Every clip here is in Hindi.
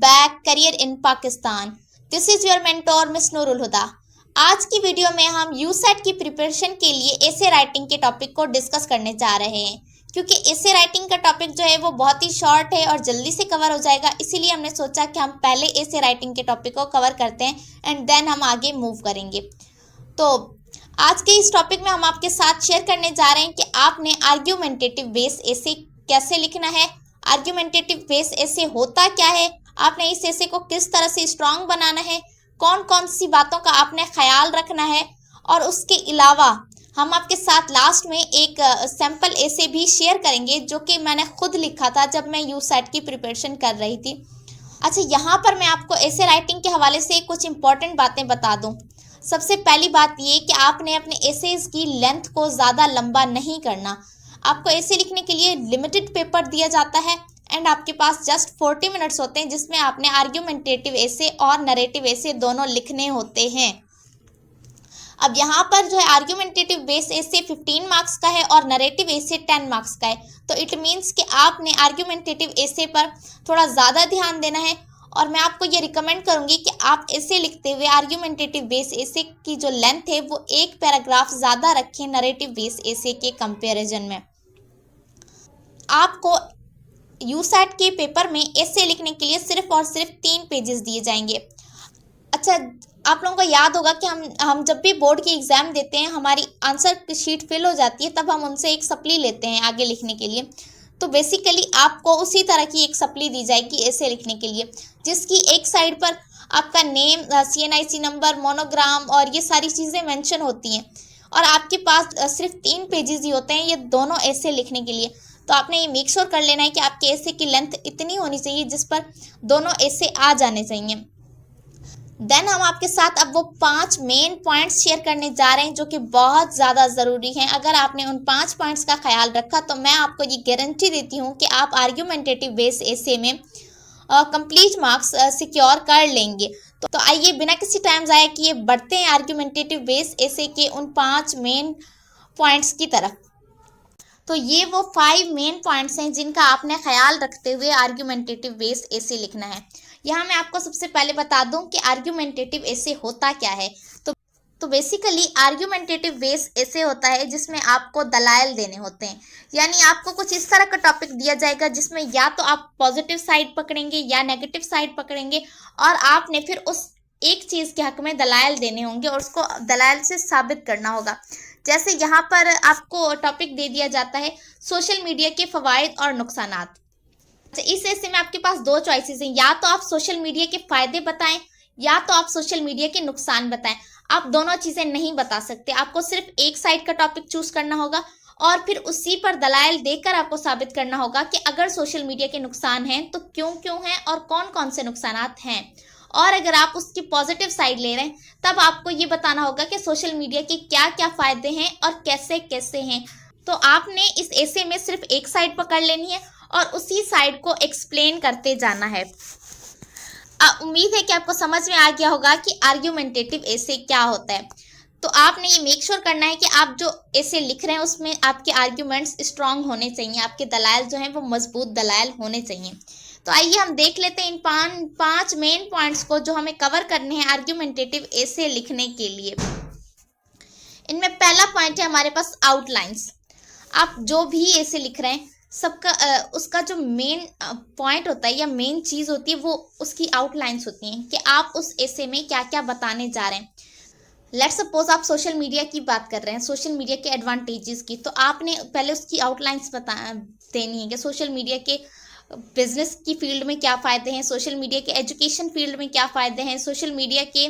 Back career in Pakistan. This is your mentor miss Noorul Huda. आज की वीडियो में हम यूसेट की प्रिपरेशन के लिए एसे राइटिंग के टॉपिक को डिस्कस करने जा रहे हैं, क्योंकि एसे राइटिंग का टॉपिक जो है वो बहुत ही शॉर्ट है और जल्दी से कवर हो जाएगा। इसीलिए हमने सोचा कि हम पहले एसे राइटिंग के टॉपिक को कवर करते हैं एंड देन हम आगे मूव करेंगे। तो आज के इस टॉपिक में हम आपके साथ शेयर करने जा रहे हैं कि आपने आर्ग्यूमेंटेटिव बेस एसे कैसे लिखना है, आर्ग्यूमेंटेटिव बेस एसे होता क्या है, आपने इस एसे को किस तरह से स्ट्रांग बनाना है, कौन कौन सी बातों का आपने ख्याल रखना है, और उसके अलावा हम आपके साथ लास्ट में एक सैम्पल एसे भी शेयर करेंगे जो कि मैंने खुद लिखा था जब मैं यूसेट की प्रिपरेशन कर रही थी। अच्छा, यहाँ पर मैं आपको एसे राइटिंग के हवाले से कुछ इंपॉर्टेंट बातें बता दूँ। सबसे पहली बात ये कि आपने अपने एसेज की लेंथ को ज़्यादा लंबा नहीं करना। आपको एसे लिखने के लिए लिमिटेड पेपर दिया जाता है एंड आपके पास जस्ट 40 मिनट्स होते हैं जिसमें आपने आर्ग्यूमेंटेटिव एसे और नरेटिव एसे दोनों लिखने होते हैं। अब यहाँ पर जो है आर्ग्यूमेंटेटिव बेस एसे 15 मार्क्स का है और नरेटिव एसे 10 मार्क्स का है। तो इट मीन्स कि आपने आर्ग्यूमेंटेटिव एसे पर थोड़ा ज़्यादा ध्यान देना है और मैं आपको ये रिकमेंड करूँगी कि आप एसे लिखते हुए आर्ग्यूमेंटेटिव बेस एसे की जो लेंथ है वो एक पैराग्राफ ज़्यादा रखें नरेटिव बेस एसे के कंपैरिजन में। आपको यूसेट के पेपर में एसे लिखने के लिए सिर्फ और सिर्फ 3 पेजेस दिए जाएंगे। अच्छा, आप लोगों को याद होगा कि हम जब भी बोर्ड की एग्ज़ाम देते हैं हमारी आंसर शीट फिल हो जाती है, तब हम उनसे एक सप्ली लेते हैं आगे लिखने के लिए। तो बेसिकली आपको उसी तरह की एक सप्ली दी जाएगी एसे लिखने के लिए, जिसकी एक साइड पर आपका नेम, CNIC नंबर, मोनोग्राम और ये सारी चीज़ें मेंशन होती हैं, और आपके पास सिर्फ 3 पेजेस ही होते हैं ये दोनों एसे लिखने के लिए। तो आपने ये मेक श्योर कर लेना है कि आपके एसे की लेंथ इतनी होनी चाहिए जिस पर दोनों एसे आ जाने चाहिए। देन हम आपके साथ अब वो 5 मेन पॉइंट्स शेयर करने जा रहे हैं जो कि बहुत ज़्यादा ज़रूरी हैं। अगर आपने उन 5 पॉइंट्स का ख्याल रखा तो मैं आपको ये गारंटी देती हूँ कि आप आर्ग्यूमेंटेटिव बेस एसे में कंप्लीट मार्क्स सिक्योर कर लेंगे। तो आइए बिना किसी टाइम ज़ाया किए बढ़ते हैं आर्ग्यूमेंटेटिव बेस एसे के उन 5 मेन पॉइंट्स की तरफ। तो ये वो 5 मेन पॉइंट्स हैं जिनका आपने ख्याल रखते हुए आर्ग्यूमेंटेटिव बेस एसे लिखना है। यहाँ मैं आपको सबसे पहले बता दूं कि आर्ग्यूमेंटेटिव एसे होता क्या है। तो बेसिकली आर्ग्यूमेंटेटिव बेस एसे होता है जिसमें आपको दलाइल देने होते हैं, यानी आपको कुछ इस तरह का टॉपिक दिया जाएगा जिसमें या तो आप पॉजिटिव साइड पकड़ेंगे या नेगेटिव साइड पकड़ेंगे, और आपने फिर उस एक चीज़ के हक में दलाइल देने होंगे और उसको दलाइल से साबित करना होगा। जैसे यहाँ पर आपको टॉपिक दे दिया जाता है सोशल मीडिया के फ़वाइद और नुकसानात। इस एसे में आपके पास 2 चॉइसेस हैं, या तो आप सोशल मीडिया के फ़ायदे बताएं या तो आप सोशल मीडिया के नुकसान बताएं। आप दोनों चीज़ें नहीं बता सकते, आपको सिर्फ एक साइड का टॉपिक चूज़ करना होगा और फिर उसी पर दलाइल देकर आपको साबित करना होगा कि अगर सोशल मीडिया के नुकसान हैं तो क्यों क्यों हैं और कौन कौन से नुकसानात हैं, और अगर आप उसकी पॉजिटिव साइड ले रहे हैं तब आपको ये बताना होगा कि सोशल मीडिया के क्या क्या फ़ायदे हैं और कैसे कैसे हैं। तो आपने इस एसे में सिर्फ एक साइड पकड़ लेनी है और उसी साइड को एक्सप्लेन करते जाना है। उम्मीद है कि आपको समझ में आ गया होगा कि आर्ग्यूमेंटेटिव एसे क्या होता है। तो आपने ये मेक श्योर करना है कि आप जो एसे लिख रहे हैं उसमें आपके आर्ग्यूमेंट्स स्ट्रांग होने चाहिए, आपके दलाइल जो हैं वो मजबूत दलाइल होने चाहिए। तो आइए हम देख लेते हैं इन 5 मेन पॉइंट्स को जो हमें कवर करने हैं आर्ग्यूमेंटेटिव एसे लिखने के लिए। इनमें पहला पॉइंट है हमारे पास आउटलाइंस। आप जो भी एसे लिख रहे हैं सबका उसका जो मेन पॉइंट होता है या मेन चीज़ होती है वो उसकी आउटलाइंस होती हैं कि आप उस एसे में क्या क्या बताने जा रहे हैं। लेट्स सपोज आप सोशल मीडिया की बात कर रहे हैं, सोशल मीडिया के एडवांटेजेस की, तो आपने पहले उसकी आउटलाइंस देनी है कि सोशल मीडिया के बिजनेस की फील्ड में क्या फ़ायदे हैं, सोशल मीडिया के एजुकेशन फील्ड में क्या फ़ायदे हैं, सोशल मीडिया के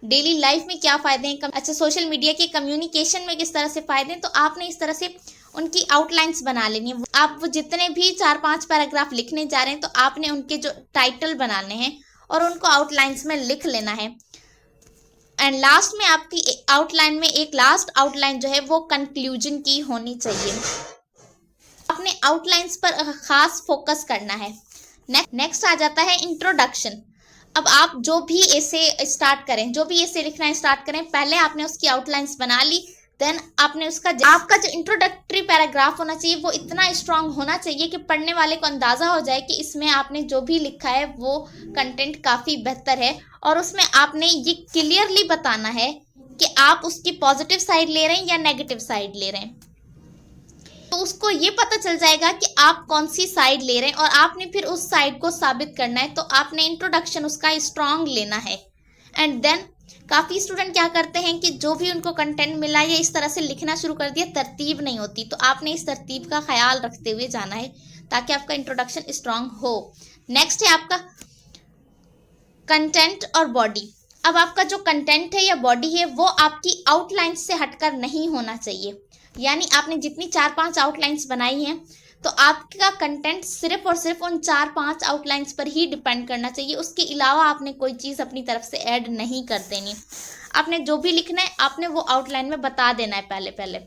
डेली लाइफ में क्या फ़ायदे हैं, अच्छा सोशल मीडिया के कम्युनिकेशन में किस तरह से फ़ायदे हैं। तो आपने इस तरह से उनकी आउटलाइंस बना लेनी है। आप वो जितने भी 4-5 पैराग्राफ लिखने जा रहे हैं तो आपने उनके जो टाइटल बनाने हैं और उनको आउटलाइंस में लिख लेना है। एंड लास्ट में आपकी आउटलाइन में एक लास्ट आउटलाइन जो है वो कंक्लूजन की होनी चाहिए। अपने आउटलाइंस पर खास फोकस करना है। नेक्स्ट आ जाता है इंट्रोडक्शन। अब आप जो भी एसे स्टार्ट करें, जो भी एसे लिखना स्टार्ट करें, पहले आपने उसकी आउटलाइंस बना ली, देन आपने उसका आपका जो इंट्रोडक्टरी पैराग्राफ होना चाहिए वो इतना स्ट्रांग होना चाहिए कि पढ़ने वाले को अंदाज़ा हो जाए कि इसमें आपने जो भी लिखा है वो कंटेंट काफ़ी बेहतर है, और उसमें आपने ये क्लियरली बताना है कि आप उसकी पॉजिटिव साइड ले रहे हैं या नेगेटिव साइड ले रहे हैं। तो उसको ये पता चल जाएगा कि आप कौन सी साइड ले रहे हैं, और आपने फिर उस साइड को साबित करना है। तो आपने इंट्रोडक्शन उसका स्ट्रांग लेना है। एंड देन काफ़ी स्टूडेंट क्या करते हैं कि जो भी उनको कंटेंट मिला या इस तरह से लिखना शुरू कर दिया, तरतीब नहीं होती। तो आपने इस तरतीब का ख्याल रखते हुए जाना है ताकि आपका इंट्रोडक्शन स्ट्रांग हो। नेक्स्ट है आपका कंटेंट और बॉडी। अब आपका जो कंटेंट है या बॉडी है वो आपकी आउटलाइंस से हटकर नहीं होना चाहिए। यानी आपने जितनी 4-5 आउटलाइंस बनाई हैं तो आपका कंटेंट सिर्फ और सिर्फ उन 4-5 आउटलाइंस पर ही डिपेंड करना चाहिए। उसके अलावा आपने कोई चीज़ अपनी तरफ से ऐड नहीं कर देनी। आपने जो भी लिखना है आपने वो आउटलाइन में बता देना है पहले।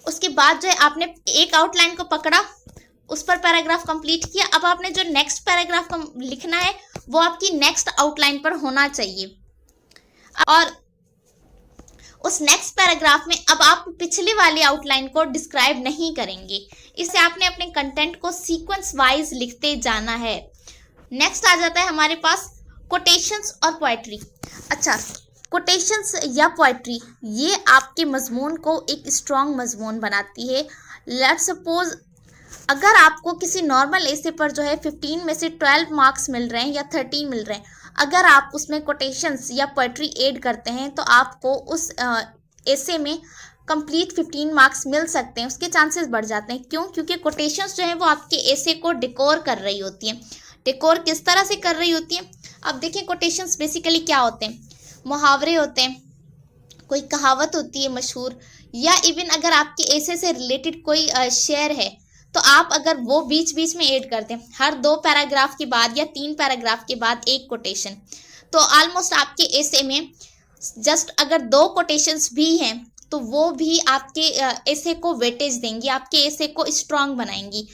उसके बाद जो है आपने एक आउटलाइन को पकड़ा, उस पर पैराग्राफ कंप्लीट किया। अब आपने जो नेक्स्ट पैराग्राफ लिखना है वो आपकी नेक्स्ट आउटलाइन पर होना चाहिए, और उस नेक्स्ट पैराग्राफ में अब आप पिछले वाली आउटलाइन को डिस्क्राइब नहीं करेंगे। इससे आपने अपने कंटेंट को सीक्वेंस वाइज लिखते जाना है। नेक्स्ट आ जाता है हमारे पास कोटेशंस और पोएट्री। अच्छा, कोटेशंस या पोएट्री ये आपके मजमून को एक स्ट्रॉन्ग मजमून बनाती है। लेट्स सपोज अगर आपको किसी नॉर्मल एसे पर जो है 15 में से 12 मार्क्स मिल रहे हैं या 13 मिल रहे हैं, अगर आप उसमें कोटेशंस या पोएट्री ऐड करते हैं तो आपको उस एसे में कंप्लीट 15 मार्क्स मिल सकते हैं। उसके चांसेस बढ़ जाते हैं। क्यों? क्योंकि कोटेशंस जो है वो आपके एसे को डेकोर कर रही होती हैं। डेकोर किस तरह से कर रही होती हैं? अब देखिए, कोटेशंस बेसिकली क्या होते हैं? मुहावरे होते हैं, कोई कहावत होती है मशहूर, या इवन अगर आपके एसे से रिलेटेड कोई शेयर है तो आप अगर वो बीच बीच में ऐड करते हैं, हर 2 पैराग्राफ के बाद या 3 पैराग्राफ के बाद एक कोटेशन, तो ऑलमोस्ट आपके एसे में जस्ट अगर 2 कोटेशंस भी हैं तो वो भी आपके एसे को वेटेज देंगी, आपके एसे को स्ट्रांग बनाएंगी।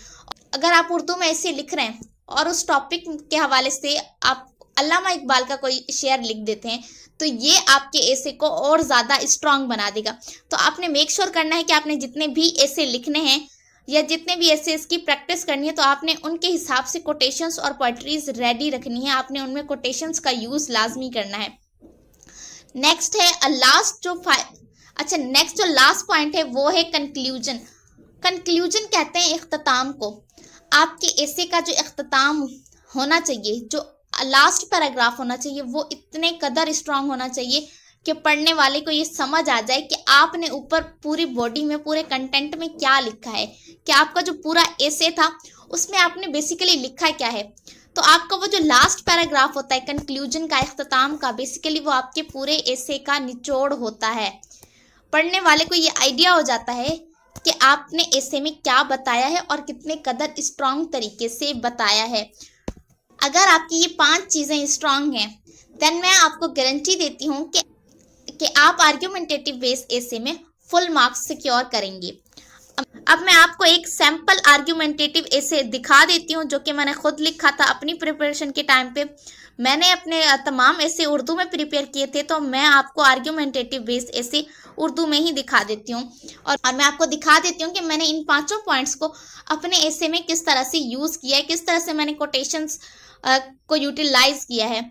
अगर आप उर्दू में ऐसे लिख रहे हैं और उस टॉपिक के हवाले से आप अल्लामा इकबाल का कोई शेयर लिख देते हैं तो ये आपके एसे को और ज़्यादा स्ट्रांग बना देगा। तो आपने मेक श्योर करना है कि आपने जितने भी एसे लिखने हैं या जितने भी ऐसे इसकी प्रैक्टिस करनी है तो आपने उनके हिसाब से कोटेशंस और पोएट्रीज रेडी रखनी है। आपने उनमें कोटेशंस का यूज़ लाजमी करना है। नेक्स्ट है नेक्स्ट जो लास्ट पॉइंट है वो है कंक्लूजन। कंक्लूजन कहते हैं इख्तिताम को। आपके एसे का जो इख्तिताम होना चाहिए, जो लास्ट पैराग्राफ होना चाहिए, वो इतने कदर स्ट्रांग होना चाहिए कि पढ़ने वाले को ये समझ आ जाए कि आपने ऊपर पूरी बॉडी में, पूरे कंटेंट में क्या लिखा है, कि आपका जो पूरा एसे था उसमें आपने बेसिकली लिखा क्या है। तो आपका वो जो लास्ट पैराग्राफ होता है कंक्लूजन का, इख्तिताम का, बेसिकली वो आपके पूरे एसे का निचोड़ होता है। पढ़ने वाले को ये आइडिया हो जाता है कि आपने एसे में क्या बताया है और कितने कदर स्ट्रांग तरीके से बताया है। अगर आपकी ये 5 चीज़ें स्ट्रांग हैं देन मैं आपको गारंटी देती हूँ कि आप आर्ग्यूमेंटेटिव बेस एसे में फुल मार्क्स सिक्योर करेंगे। अब मैं आपको एक सैम्पल आर्ग्यूमेंटेटिव एसे दिखा देती हूँ जो कि मैंने खुद लिखा था अपनी प्रिपरेशन के टाइम पे। मैंने अपने तमाम एसे उर्दू में प्रिपेयर किए थे, तो मैं आपको आर्ग्यूमेंटेटिव बेस एसे उर्दू में ही दिखा देती हूँ और मैं आपको दिखा देती हूँ कि मैंने इन 5 पॉइंट्स को अपने एसे में किस तरह से यूज़ किया है, किस तरह से मैंने कोटेशंस को यूटिलाइज किया है।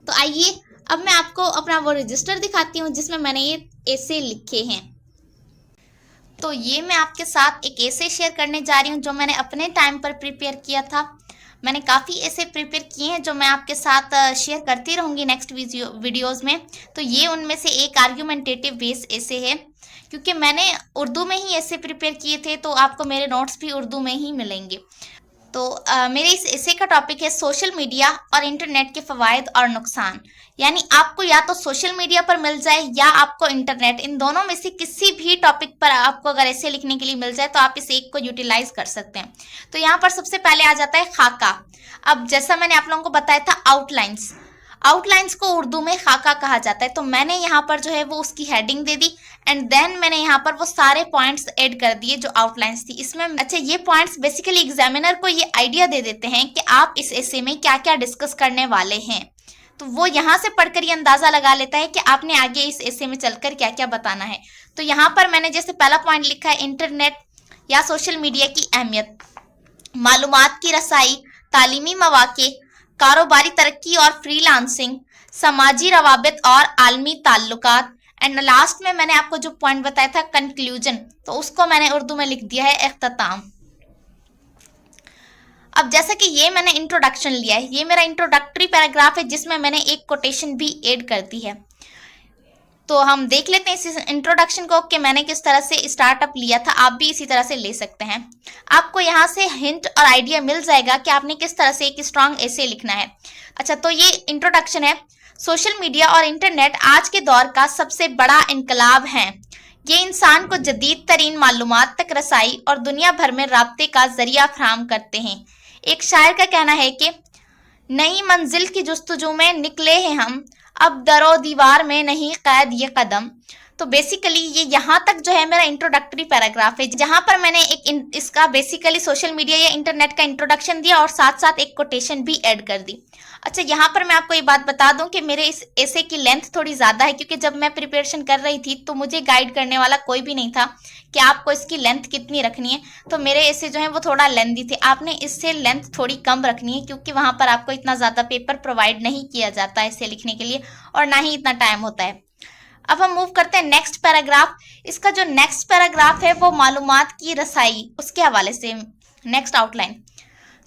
तो आइए अब मैं आपको अपना वो रजिस्टर दिखाती हूँ जिसमें मैंने ये एसे लिखे हैं। तो ये मैं आपके साथ एक एसे शेयर करने जा रही हूँ जो मैंने अपने टाइम पर प्रिपेयर किया था। मैंने काफ़ी ऐसे प्रिपेयर किए हैं जो मैं आपके साथ शेयर करती रहूँगी नेक्स्ट वीडियोज़ में। तो ये उनमें से एक आर्ग्यूमेंटेटिव बेस एसे है, क्योंकि मैंने उर्दू में ही ऐसे प्रिपेयर किए थे तो आपको मेरे नोट्स भी उर्दू में ही मिलेंगे। तो मेरे इस एसे का टॉपिक है सोशल मीडिया और इंटरनेट के फ़वाइद और नुकसान। यानी आपको या तो सोशल मीडिया पर मिल जाए या आपको इंटरनेट, इन दोनों में से किसी भी टॉपिक पर आपको अगर ऐसे लिखने के लिए मिल जाए तो आप इस एक को यूटिलाइज कर सकते हैं। तो यहाँ पर सबसे पहले आ जाता है खाका। अब जैसा मैंने आप लोगों को बताया था आउटलाइंस को उर्दू में खाका कहा जाता है। तो मैंने यहाँ पर जो है वो उसकी हेडिंग दे दी एंड देन मैंने यहाँ पर वो सारे पॉइंट्स ऐड कर दिए जो आउटलाइंस थी इसमें। अच्छा, ये पॉइंट्स बेसिकली एग्जामिनर को ये आइडिया दे देते हैं कि आप इस एसे में क्या क्या डिस्कस करने वाले हैं। तो वो यहाँ से पढ़कर ये अंदाज़ा लगा लेता है कि आपने आगे इस एसे में चलकर क्या क्या बताना है। तो यहाँ पर मैंने जैसे पहला पॉइंट लिखा है इंटरनेट या सोशल मीडिया की अहमियत, मालूमात की रसाई, तालीमी मौके, कारोबारी तरक्की और फ्रीलांसिंग, समाजी रवाबित और आलमी ताल्लुकात, एंड लास्ट में मैंने आपको जो पॉइंट बताया था कंक्लूजन, तो उसको मैंने उर्दू में लिख दिया है इख्तिताम। अब जैसा कि ये मैंने इंट्रोडक्शन लिया है, ये मेरा इंट्रोडक्टरी पैराग्राफ है जिसमें मैंने एक कोटेशन भी ऐड कर दी है। तो हम देख लेते हैं इस इंट्रोडक्शन को कि मैंने किस तरह से स्टार्टअप लिया था, आप भी इसी तरह से ले सकते हैं। आपको यहाँ से हिंट और आइडिया मिल जाएगा कि आपने किस तरह से एक स्ट्रॉन्ग एसे लिखना है। अच्छा, तो ये इंट्रोडक्शन है। सोशल मीडिया और इंटरनेट आज के दौर का सबसे बड़ा इनकलाब है। ये इंसान को जदीद तरीन मालूमात तक रसाई और दुनिया भर में राब्ते का जरिया फराहम करते हैं। एक शायर का कहना है कि नई मंजिल की जुस्तजू में निकले हैं हम, अब दरो दीवार में नहीं कैद ये कदम। तो बेसिकली ये यहाँ तक जो है मेरा इंट्रोडक्टरी पैराग्राफ है, जहाँ पर मैंने इसका बेसिकली सोशल मीडिया या इंटरनेट का इंट्रोडक्शन दिया और साथ साथ एक कोटेशन भी ऐड कर दी। अच्छा, यहाँ पर मैं आपको ये बात बता दूं कि मेरे इस एसे की लेंथ थोड़ी ज़्यादा है, क्योंकि जब मैं प्रिपरेशन कर रही थी तो मुझे गाइड करने वाला कोई भी नहीं था कि आपको इसकी लेंथ कितनी रखनी है। तो मेरे एसे जो है वो थोड़ा लेंथी थे। आपने इससे लेंथ थोड़ी कम रखनी है, क्योंकि वहाँ पर आपको इतना ज़्यादा पेपर प्रोवाइड नहीं किया जाता है इसे लिखने के लिए, और ना ही इतना टाइम होता है। अब हम मूव करते हैं नेक्स्ट पैराग्राफ। इसका जो नेक्स्ट पैराग्राफ है वो मालूमात की रसाई, उसके हवाले से नेक्स्ट आउटलाइन।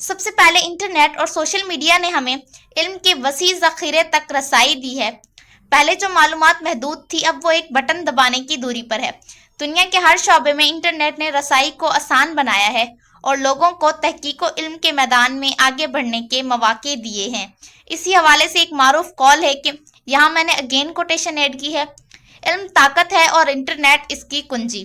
सबसे पहले इंटरनेट और सोशल मीडिया ने हमें इल्म के वसी ज़ख़ीरे तक रसाई दी है। पहले जो मालूमात महदूद थी, अब वो एक बटन दबाने की दूरी पर है। दुनिया के हर शोबे में इंटरनेट ने रसाई को आसान बनाया है और लोगों को तहकीक व इल्म के मैदान में आगे बढ़ने के मौके दिए हैं। इसी हवाले से एक मारूफ कॉल है कि यहाँ मैंने अगेन कोटेशन ऐड की है, इल्म ताकत है और इंटरनेट इसकी कुंजी।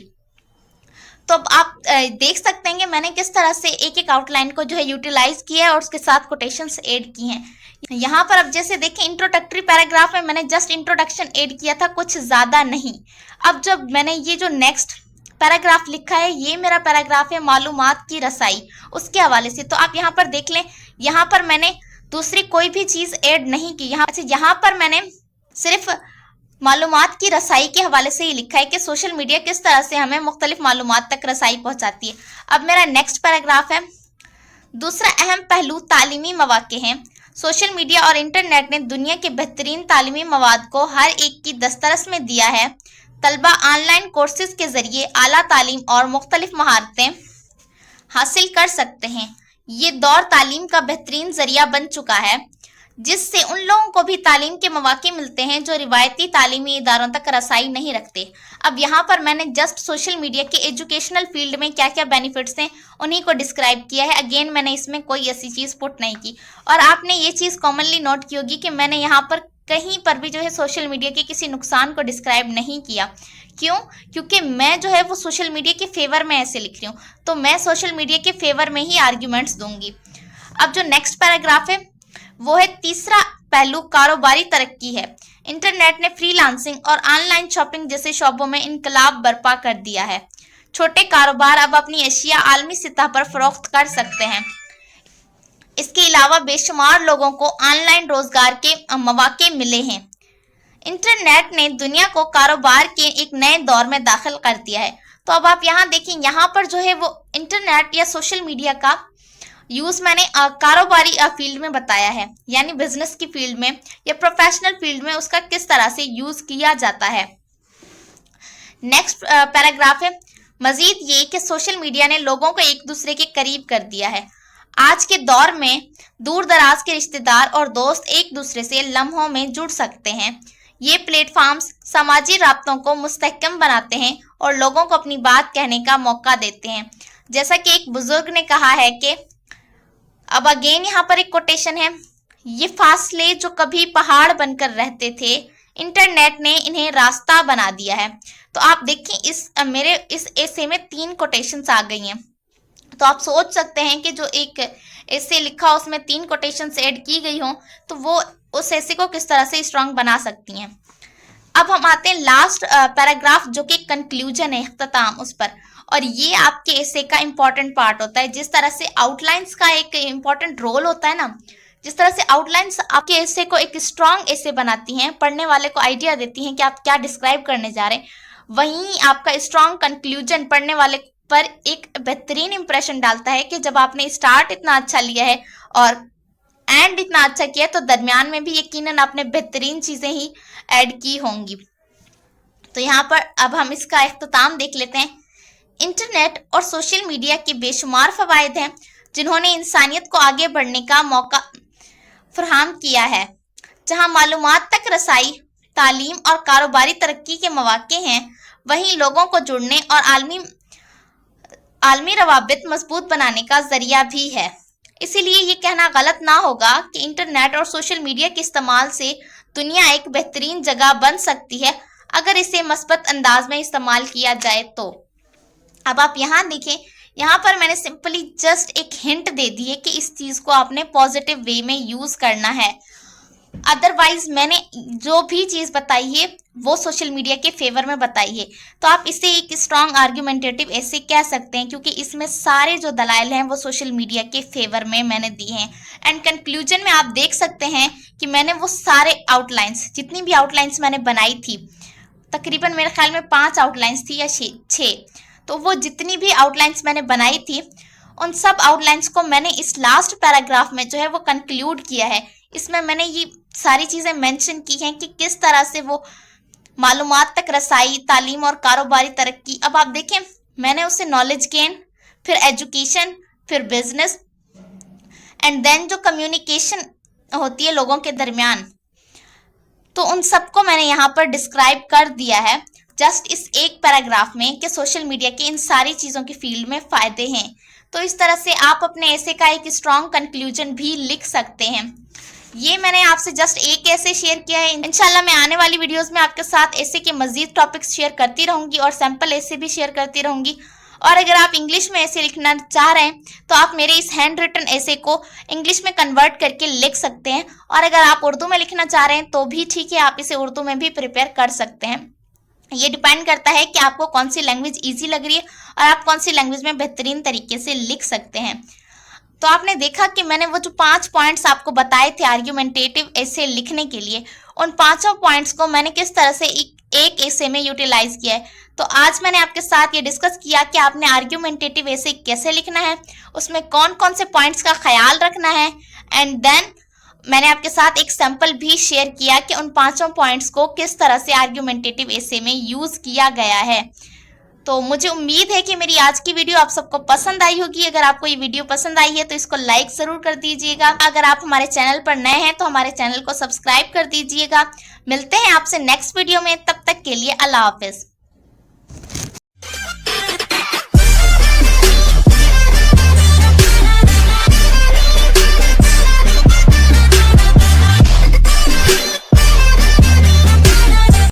तो अब आप देख सकते हैं कि मैंने किस तरह से एक एक आउटलाइन को जो है यूटिलाइज किया है और उसके साथ कोटेशंस ऐड की हैं। यहाँ पर अब जैसे देखें इंट्रोडक्टरी पैराग्राफ में मैंने जस्ट इंट्रोडक्शन ऐड किया था, कुछ ज़्यादा नहीं। अब जब मैंने ये जो नेक्स्ट पैराग्राफ लिखा है, ये मेरा पैराग्राफ है मालूमात की रसाई, उसके हवाले से। तो आप यहाँ पर देख लें, यहाँ पर मैंने दूसरी कोई भी चीज़ ऐड नहीं की। यहाँ पर मैंने सिर्फ मालूमात की रसाई के हवाले से ही लिखा है कि सोशल मीडिया किस तरह से हमें मुख्तलिफ मालूमात तक रसाई पहुँचाती है। अब मेरा नेक्स्ट पैराग्राफ है, दूसरा अहम पहलू तालीमी मौके हैं। सोशल मीडिया और इंटरनेट ने दुनिया के बेहतरीन तालीमी मवाद को हर एक की दस्तरस में दिया है। तलबा ऑनलाइन कोर्सेज के ज़रिए आला तालीम और मुख्तलिफ महारतें हासिल कर सकते हैं। ये दौर तालीम का बेहतरीन ज़रिया बन चुका है, जिससे उन लोगों को भी तालीम के मौके मिलते हैं जो रिवायती तालीमी इदारों तक रसाई नहीं रखते। अब यहाँ पर मैंने जस्ट सोशल मीडिया के एजुकेशनल फील्ड में क्या क्या बेनिफिट्स हैं उन्हीं को डिस्क्राइब किया है। अगेन मैंने इसमें कोई ऐसी चीज़ पुट नहीं की। और आपने ये चीज़ कॉमनली नोट की होगी कि मैंने यहाँ पर कहीं पर भी जो है सोशल मीडिया के किसी नुकसान को डिस्क्राइब नहीं किया। क्यों? क्योंकि मैं जो है वो सोशल मीडिया के फेवर में ऐसे लिख रही हूँ, तो मैं सोशल मीडिया के फेवर में ही आर्ग्यूमेंट्स दूंगी। अब जो नेक्स्ट पैराग्राफ है वो है तीसरा पहलू कारोबारी तरक्की है। इंटरनेट ने फ्रीलांसिंग और ऑनलाइन शॉपिंग जैसे शोबों में इनकलाब बर्पा कर दिया है। छोटे कारोबार अब अपनी अशिया आलमी सतह पर फरोख्त कर सकते हैं। इसके अलावा बेशुमार लोगों को ऑनलाइन रोजगार के मौके मिले हैं। इंटरनेट ने दुनिया को कारोबार के एक नए दौर में दाखिल कर दिया है। तो अब आप यहाँ देखें, यहाँ पर जो है वो इंटरनेट या सोशल मीडिया का यूज़ मैंने कारोबारी फील्ड में बताया है, यानी बिजनेस की फील्ड में या प्रोफेशनल फील्ड में उसका किस तरह से यूज़ किया जाता है। नेक्स्ट पैराग्राफ है, मजीद ये कि सोशल मीडिया ने लोगों को एक दूसरे के करीब कर दिया है। आज के दौर में दूर दराज के रिश्तेदार और दोस्त एक दूसरे से लम्हों में जुड़ सकते हैं। ये प्लेटफॉर्म्स समाजी राब्तों को मुस्तहकम बनाते हैं और लोगों को अपनी बात कहने का मौका देते हैं। जैसा कि एक बुजुर्ग ने कहा है कि, अब अगेन यहाँ पर एक कोटेशन है, ये फासले जो कभी पहाड़ बनकर रहते थे, इंटरनेट ने इन्हें रास्ता बना दिया है। तो आप देखिए मेरे इस एसे में 3 कोटेशंस आ गई हैं। तो आप सोच सकते हैं कि जो एक एसे लिखा उसमें 3 कोटेशंस ऐड की गई हों तो वो उस एसे को किस तरह से स्ट्रॉन्ग बना सकती हैं। अब हम आते हैं लास्ट पैराग्राफ जो कि कंक्लूजन है, इख्तिताम उस पर। और ये आपके एसे का इम्पॉर्टेंट पार्ट होता है। जिस तरह से आउटलाइंस का एक इम्पॉर्टेंट रोल होता है ना, जिस तरह से आउटलाइंस आपके एसे को एक स्ट्रॉन्ग एसे बनाती हैं, पढ़ने वाले को आइडिया देती हैं कि आप क्या डिस्क्राइब करने जा रहे हैं, वहीं आपका स्ट्रॉन्ग कंक्लूजन पढ़ने वाले पर एक बेहतरीन इंप्रेशन डालता है कि जब आपने स्टार्ट इतना अच्छा लिया है और एंड इतना अच्छा किया तो दरमियान में भी यकीनन आपने बेहतरीन चीज़ें ही ऐड की होंगी। तो यहाँ पर अब हम इसका इख्तिताम देख लेते हैं। इंटरनेट और सोशल मीडिया के बेशुमार फ़वाइद हैं जिन्होंने इंसानियत को आगे बढ़ने का मौका फराहम किया है। जहाँ मालूमात तक रसाई, तालीम और कारोबारी तरक्की के मौके हैं, वहीं लोगों को जुड़ने और आलमी रवाबित मजबूत बनाने का जरिया भी है। इसीलिए ये कहना गलत ना होगा कि इंटरनेट और सोशल मीडिया के इस्तेमाल से दुनिया एक बेहतरीन जगह बन सकती है अगर इसे मस्बत अंदाज में इस्तेमाल किया जाए तो। अब आप यहाँ देखें, यहाँ पर मैंने सिंपली जस्ट एक हिंट दे दी है कि इस चीज़ को आपने पॉजिटिव वे में यूज़ करना है। अदरवाइज मैंने जो भी चीज़ बताई है वो सोशल मीडिया के फेवर में बताई है, तो आप इसे एक स्ट्रॉन्ग आर्गुमेंटेटिव ऐसे कह सकते हैं क्योंकि इसमें सारे जो दलाइल हैं वो सोशल मीडिया के फेवर में मैंने दिए हैं। एंड कंक्लूजन में आप देख सकते हैं कि मैंने वो सारे आउटलाइंस, जितनी भी आउटलाइंस मैंने बनाई थी, तकरीबन मेरे ख्याल में 5 आउटलाइंस थी या 6, तो वो जितनी भी आउटलाइंस मैंने बनाई थी उन सब आउटलाइंस को मैंने इस लास्ट पैराग्राफ में जो है वो कंक्लूड किया है। इसमें मैंने ये सारी चीज़ें मेंशन की हैं कि किस तरह से वो मालूमात तक रसाई, तालीम और कारोबारी तरक्की। अब आप देखें, मैंने उससे नॉलेज गेन, फिर एजुकेशन, फिर बिजनेस एंड देन जो कम्युनिकेशन होती है लोगों के दरमियान, तो उन सबको मैंने यहाँ पर डिस्क्राइब कर दिया है जस्ट इस एक पैराग्राफ में कि सोशल मीडिया के इन सारी चीज़ों की फील्ड में फ़ायदे हैं। तो इस तरह से आप अपने ऐसे का एक स्ट्रॉन्ग कंक्लूजन भी लिख सकते हैं। ये मैंने आपसे जस्ट एक ऐसे शेयर किया है। इंशाल्लाह मैं आने वाली वीडियोस में आपके साथ ऐसे के मजीद टॉपिक्स शेयर करती रहूँगी और सैम्पल ऐसे भी शेयर करती रहूँगी। और अगर आप इंग्लिश में ऐसे लिखना चाह रहे हैं तो आप मेरे इस हैंड रिटन ऐसे को इंग्लिश में कन्वर्ट करके लिख सकते हैं, और अगर आप उर्दू में लिखना चाह रहे हैं तो भी ठीक है, आप इसे उर्दू में भी प्रिपेयर कर सकते हैं। ये डिपेंड करता है कि आपको कौन सी लैंग्वेज ईजी लग रही है और आप कौन सी लैंग्वेज में बेहतरीन तरीके से लिख सकते हैं। तो आपने देखा कि मैंने वो जो 5 पॉइंट्स आपको बताए थे आर्ग्यूमेंटेटिव ऐसे लिखने के लिए, उन 5 पॉइंट्स को मैंने किस तरह से एक ऐसे में यूटिलाइज किया है। तो आज मैंने आपके साथ ये डिस्कस किया कि आपने आर्ग्यूमेंटेटिव ऐसे कैसे लिखना है, उसमें कौन कौन से पॉइंट्स का ख्याल रखना है, एंड देन मैंने आपके साथ एक सैंपल भी शेयर किया कि उन 5 पॉइंट्स को किस तरह से आर्ग्यूमेंटेटिव ऐसे में यूज़ किया गया है। तो मुझे उम्मीद है कि मेरी आज की वीडियो आप सबको पसंद आई होगी। अगर आपको ये वीडियो पसंद आई है तो इसको लाइक ज़रूर कर दीजिएगा। अगर आप हमारे चैनल पर नए हैं तो हमारे चैनल को सब्सक्राइब कर दीजिएगा। मिलते हैं आपसे नेक्स्ट वीडियो में, तब तक के लिए अल्लाह हाफिज़।